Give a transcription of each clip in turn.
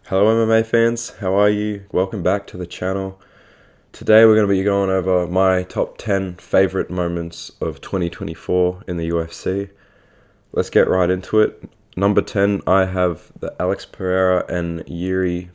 Hello MMA fans, how are you? Welcome back to the channel. Today we're going to be going over my top 10 favorite moments of 2024 in the UFC. Let's get right into it. Number 10, I have the Alex Pereira and Yuri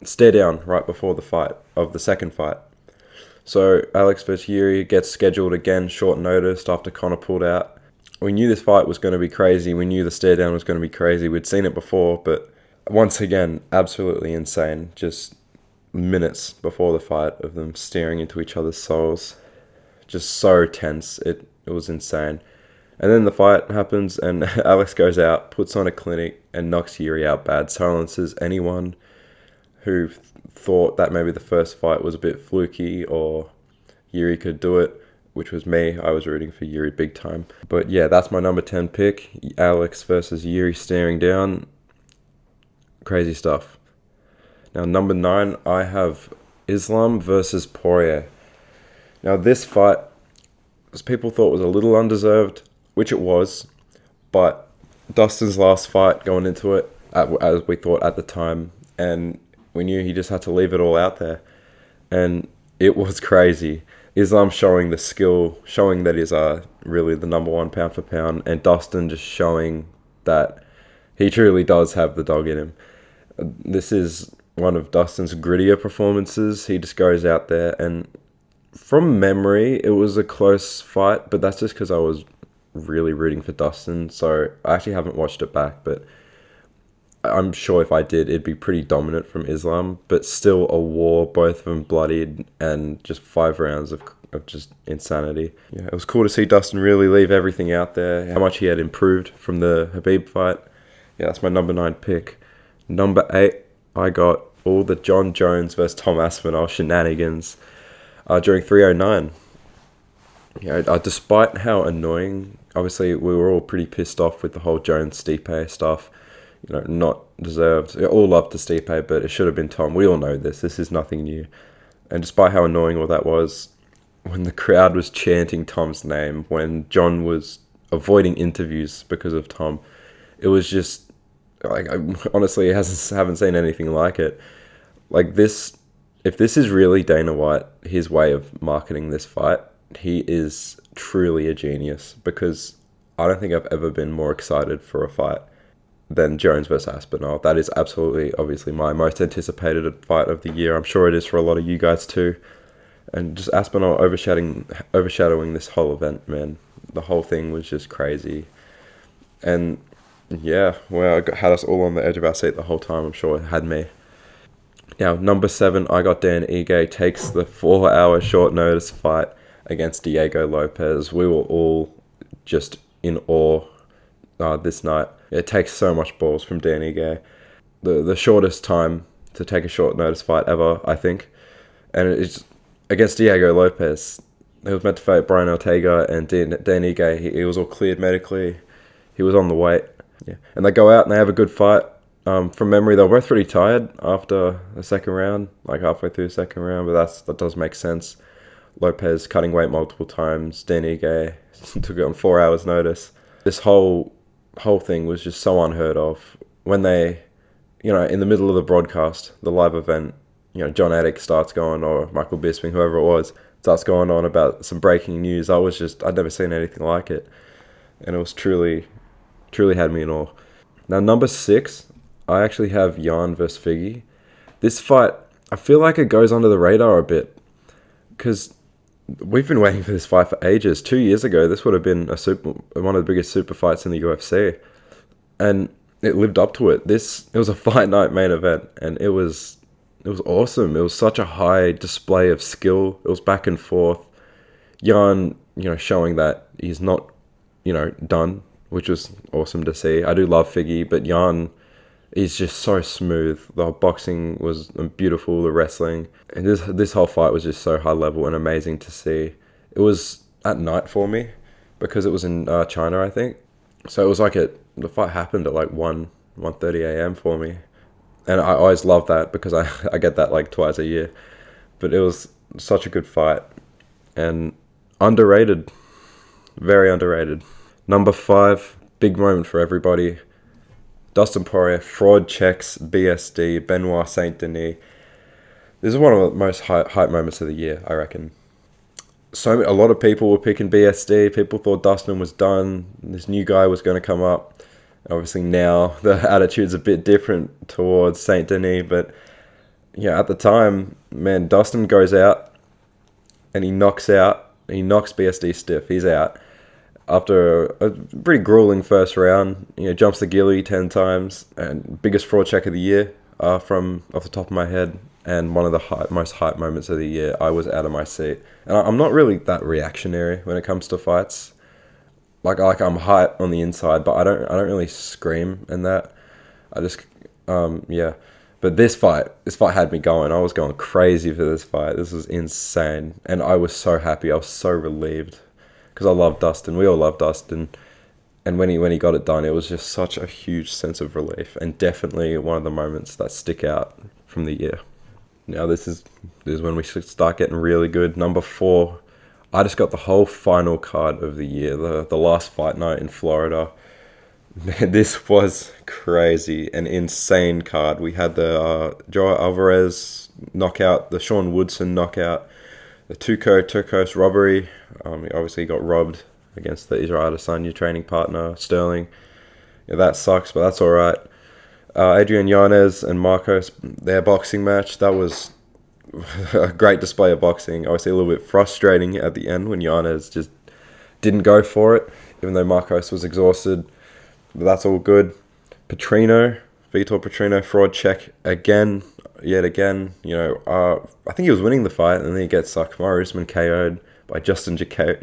stare down right before the fight of the second fight. So Alex versus Yuri gets scheduled again short notice after Conor pulled out. We knew this fight was going to be crazy. We knew the stare down was going to be crazy. We'd seen it before, but once again, absolutely insane. Just minutes before the fight of them staring into each other's souls. Just so tense. It was insane. And then the fight happens, and Alex goes out, puts on a clinic, and knocks Yuri out bad. Silences anyone who thought that maybe the first fight was a bit fluky or Yuri could do it, which was me. I was rooting for Yuri big time. But yeah, that's my number 10 pick. Alex versus Yuri staring down. Crazy stuff. Now, number 9, I have Islam versus Poirier. Now, this fight, as people thought, was a little undeserved, which it was, but Dustin's last fight going into it, as we thought at the time, and we knew he just had to leave it all out there. And it was crazy. Islam showing the skill, showing that he's really the number one pound for pound, and Dustin just showing that he truly does have the dog in him. This is one of Dustin's grittier performances. He just goes out there, and from memory, it was a close fight, but that's just because I was really rooting for Dustin, so I actually haven't watched it back, but I'm sure if I did, it'd be pretty dominant from Islam, but still a war, both of them bloodied, and just 5 rounds of just insanity. Yeah, it was cool to see Dustin really leave everything out there, how much he had improved from the Khabib fight. Yeah, that's my number 9 pick. Number 8, I got all the John Jones versus Tom Aspinall shenanigans during 309. Despite how annoying, obviously we were all pretty pissed off with the whole Jones-Stipe stuff. Not deserved. We all loved the Stipe, but it should have been Tom. We all know this. This is nothing new. And despite how annoying all that was, when the crowd was chanting Tom's name, when John was avoiding interviews because of Tom, it was just like, I honestly haven't seen anything like it. Like this, if this is really Dana White, his way of marketing this fight, he is truly a genius, because I don't think I've ever been more excited for a fight than Jones versus Aspinall. That is absolutely, obviously, my most anticipated fight of the year. I'm sure it is for a lot of you guys too. And just Aspinall overshadowing this whole event, man. The whole thing was just crazy. And yeah, well, it had us all on the edge of our seat the whole time. I'm sure it had me. Now, number 7, I got Dan Ige takes the 4-hour short notice fight against Diego Lopez. We were all just in awe this night. It takes so much balls from Dan Ige. The shortest time to take a short notice fight ever, I think. And it's against Diego Lopez. He was meant to fight Brian Ortega, and Dan Ige, he was all cleared medically. He was on the weight. Yeah, and they go out and they have a good fight. From memory, they were both pretty tired after the second round, like halfway through the second round, but that does make sense. Lopez cutting weight multiple times. Dan Ige took it on 4 hours' notice. This whole thing was just so unheard of. When they, in the middle of the broadcast, the live event, John Attic starts going, or Michael Bisping, whoever it was, starts going on about some breaking news. I'd never seen anything like it. And it was truly had me in awe. Now, number 6, I actually have Jan versus Figgy. This fight, I feel like it goes under the radar a bit, because we've been waiting for this fight for ages. 2 years ago, this would have been one of the biggest super fights in the UFC, and it lived up to it. It was a fight night main event, and it was awesome. It was such a high display of skill. It was back and forth. Jan, showing that he's not, done, which was awesome to see. I do love Figgy, but Jan is just so smooth. The boxing was beautiful, the wrestling, and this whole fight was just so high level and amazing to see. It was at night for me because it was in China, I think. So it was like the fight happened at like 1:30 a.m. for me, and I always love that because I get that like twice a year. But it was such a good fight and underrated, very underrated. Number 5, big moment for everybody. Dustin Poirier, fraud checks, BSD, Benoit Saint Denis. This is one of the most hype moments of the year, I reckon. A lot of people were picking BSD. People thought Dustin was done. This new guy was going to come up. Obviously now the attitude's a bit different towards Saint Denis, but yeah, at the time, man, Dustin goes out and he knocks BSD stiff. He's out after a pretty grueling first round. Jumps the gilly 10 times, and biggest fraud check of the year, from off the top of my head, and one of the most hype moments of the year. I was out of my seat, and I'm not really that reactionary when it comes to fights. Like I'm hype on the inside, but I don't really scream in that. I just yeah. But this fight had me going. I was going crazy for this fight. This was insane, and I was so happy. I was so relieved because I love Dustin. We all love Dustin, and when he got it done, it was just such a huge sense of relief, and definitely one of the moments that stick out from the year. Now this is when we should start getting really good. Number 4. I just got the whole final card of the year, the last fight night in Florida. Man, this was crazy, an insane card. We had the Joe Alvarez knockout, the Sean Woodson knockout, the Tuco Turcos robbery. He obviously got robbed against the Israel Adesanya training partner, Sterling. Yeah, that sucks, but that's all right. Adrian Yanez and Marcos, their boxing match, that was a great display of boxing. Obviously a little bit frustrating at the end when Yanez just didn't go for it, even though Marcos was exhausted. But that's all good. Vitor Petrino, fraud check yet again. I think he was winning the fight, and then he gets Kamaru Usman KO'd by Dustin Jacoby.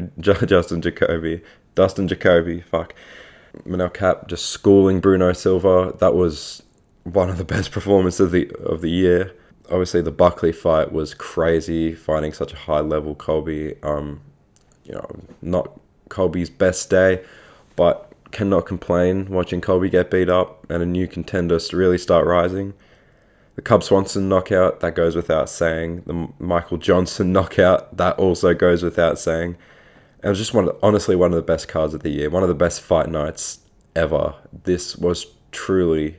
Manel Cap just schooling Bruno Silva. That was one of the best performances of the year. Obviously, the Buckley fight was crazy, fighting such a high-level Colby. Not Colby's best day, but cannot complain watching Colby get beat up and a new contender really start rising. The Cub Swanson knockout, that goes without saying. The Michael Johnson knockout, that also goes without saying. And it was just honestly one of the best cards of the year, one of the best fight nights ever. This was truly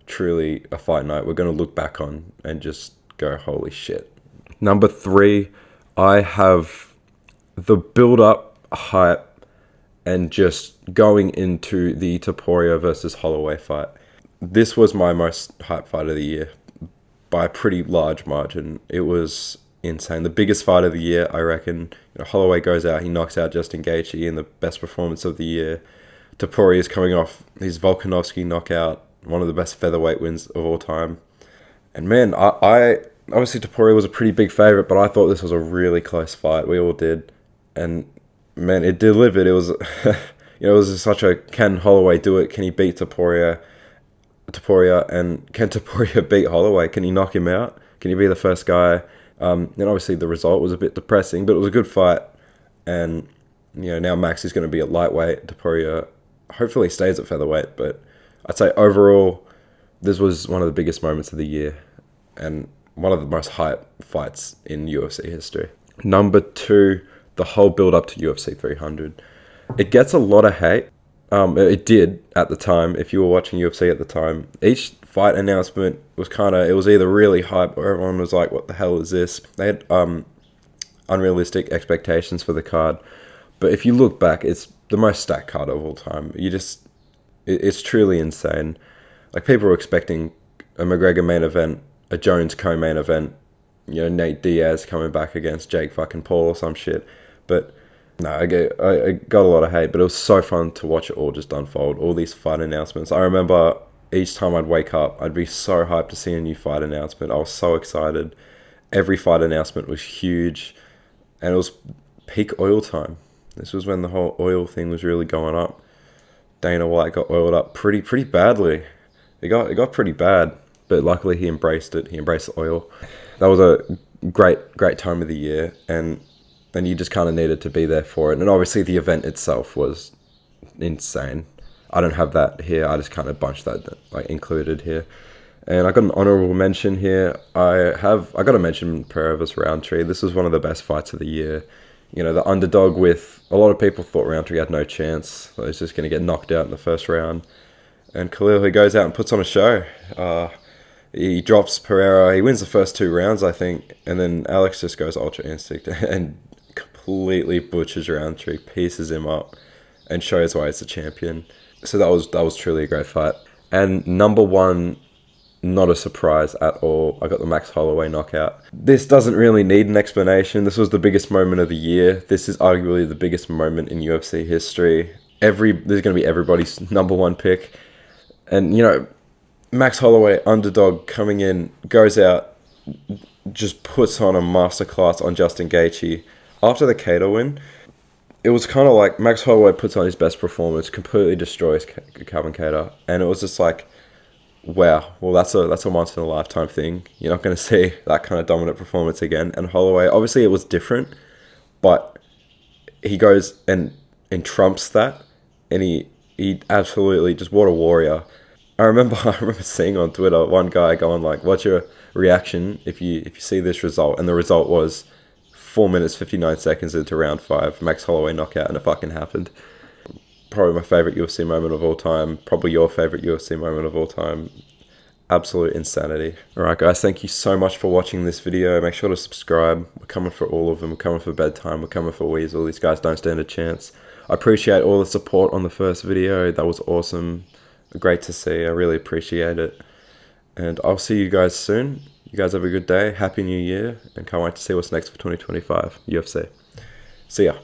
a fight night we're going to look back on and just go, holy shit. Number 3, I have the build-up, hype, and just going into the Topuria versus Holloway fight. This was my most hype fight of the year by a pretty large margin. It was insane. The biggest fight of the year, I reckon. Holloway goes out, he knocks out Justin Gaethje in the best performance of the year. Topuria is coming off his Volkanovski knockout, one of the best featherweight wins of all time. And man, I obviously Topuria was a pretty big favorite, but I thought this was a really close fight. We all did. And man, it delivered. It was, it was such a, can Holloway do it? Can he beat Topuria? And can Topuria beat Holloway? Can he knock him out? Can he be the first guy? And obviously the result was a bit depressing, but it was a good fight. And now Max is going to be at lightweight. Topuria hopefully stays at featherweight, but I'd say overall, this was one of the biggest moments of the year and one of the most hype fights in UFC history. Number 2, the whole build-up to UFC 300. It gets a lot of hate. It did at the time, if you were watching UFC at the time. Each fight announcement was it was either really hype or everyone was like, what the hell is this? They had unrealistic expectations for the card. But if you look back, it's the most stacked card of all time. It's truly insane. Like, people were expecting a McGregor main event, a Jones co-main event, Nate Diaz coming back against Jake fucking Paul or some shit. But no, I got a lot of hate, but it was so fun to watch it all just unfold. All these fight announcements. I remember each time I'd wake up, I'd be so hyped to see a new fight announcement. I was so excited. Every fight announcement was huge, and it was peak oil time. This was when the whole oil thing was really going up. Dana White got oiled up pretty badly. It got pretty bad, but luckily he embraced it. He embraced the oil. That was a great time of the year, and you just kind of needed to be there for it. And obviously the event itself was insane. I don't have that here. I just kind of bunched that included here. And I got an honorable mention here. I got to mention Pereira vs. Roundtree. This was one of the best fights of the year. The underdog with a lot of people thought Roundtree had no chance. He was just going to get knocked out in the first round. And Khalil, he goes out and puts on a show. He drops Pereira. He wins the first 2 rounds, I think. And then Alex just goes Ultra Instinct and completely butchers Roundtree, pieces him up, and shows why he's the champion. So that was truly a great fight. And number one, not a surprise at all, I got the Max Holloway knockout. This doesn't really need an explanation. This was the biggest moment of the year. This is arguably the biggest moment in UFC history. There's going to be everybody's number one pick. And, you know, Max Holloway, underdog, coming in, goes out, just puts on a masterclass on Justin Gaethje. After the Cater win, it was kind of like Max Holloway puts on his best performance, completely destroys Calvin Cater, and it was just like, wow, well, that's a once in a lifetime thing. You're not going to see that kind of dominant performance again. And Holloway, obviously, it was different, but he goes and trumps that, and he absolutely just, what a warrior. I remember seeing on Twitter one guy going like, "What's your reaction if you see this result?" And the result was 4 minutes 59 seconds into round 5, Max Holloway knockout, and it fucking happened. Probably my favorite UFC moment of all time. Probably your favorite UFC moment of all time. Absolute insanity. Alright guys, thank you so much for watching this video. Make sure to subscribe. We're coming for all of them. We're coming for Bedtime. We're coming for Weasel. These guys don't stand a chance. I appreciate all the support on the first video. That was awesome. Great to see. I really appreciate it. And I'll see you guys soon. You guys have a good day. Happy New Year. And can't wait to see what's next for 2025 UFC. See ya.